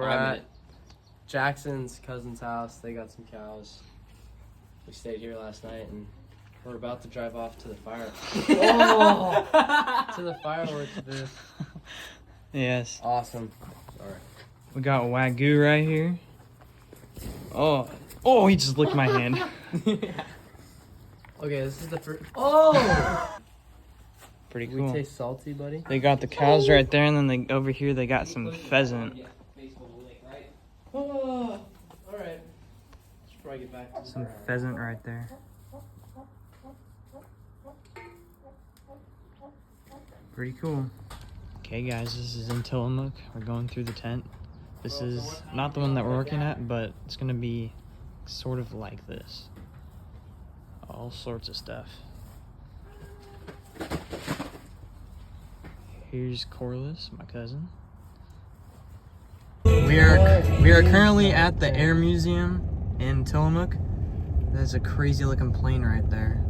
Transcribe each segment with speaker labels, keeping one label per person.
Speaker 1: We're at Jackson's cousin's house. They got some cows. We stayed here last night and we're about to drive off to the to the fireworks booth.
Speaker 2: Yes.
Speaker 1: Awesome. Sorry.
Speaker 2: We got Wagyu right here. Oh, he just licked my hand.
Speaker 1: Okay, this is the first. Oh!
Speaker 2: Pretty
Speaker 1: We
Speaker 2: cool.
Speaker 1: taste salty, buddy.
Speaker 2: They got the cows right there, and then over here they got some pheasant.
Speaker 1: Oh, all right. Should probably get back to
Speaker 2: Some pheasant right there. Pretty cool. Okay, guys, this is in Tillamook. We're going through the tent. This is not the one that we're working at, but it's gonna be sort of like this. All sorts of stuff. Here's Corliss, my cousin. We are currently at the Air Museum in Tillamook. There's a crazy looking plane right there.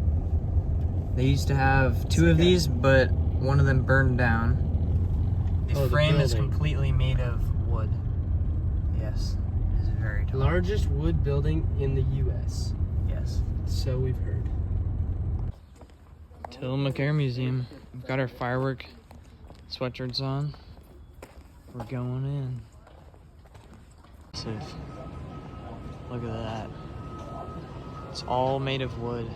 Speaker 2: They used to have two of these, but one of them burned down. The frame is completely made of wood. Yes, it is very tall.
Speaker 1: Largest wood building in the U.S.
Speaker 2: Yes.
Speaker 1: So we've heard.
Speaker 2: Tillamook Air Museum. We've got our firework sweatshirts on. We're going in. Look at that. It's all made of wood.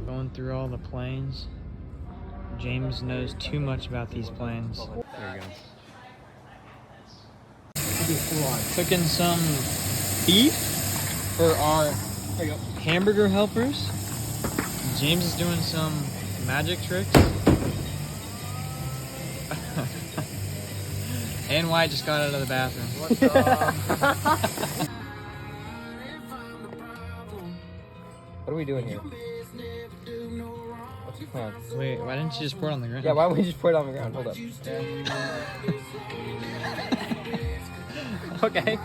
Speaker 2: Going through all the planes. James knows too much about these planes. There we go. Cooking some beef for our hamburger helpers. James is doing some magic tricks. And Wyatt just got out of the bathroom.
Speaker 1: What's up?
Speaker 3: What are we doing here? What's the plan?
Speaker 2: Wait, why didn't you just pour it on the ground?
Speaker 3: Yeah, why don't we just put it on the ground? Hold up.
Speaker 2: Okay.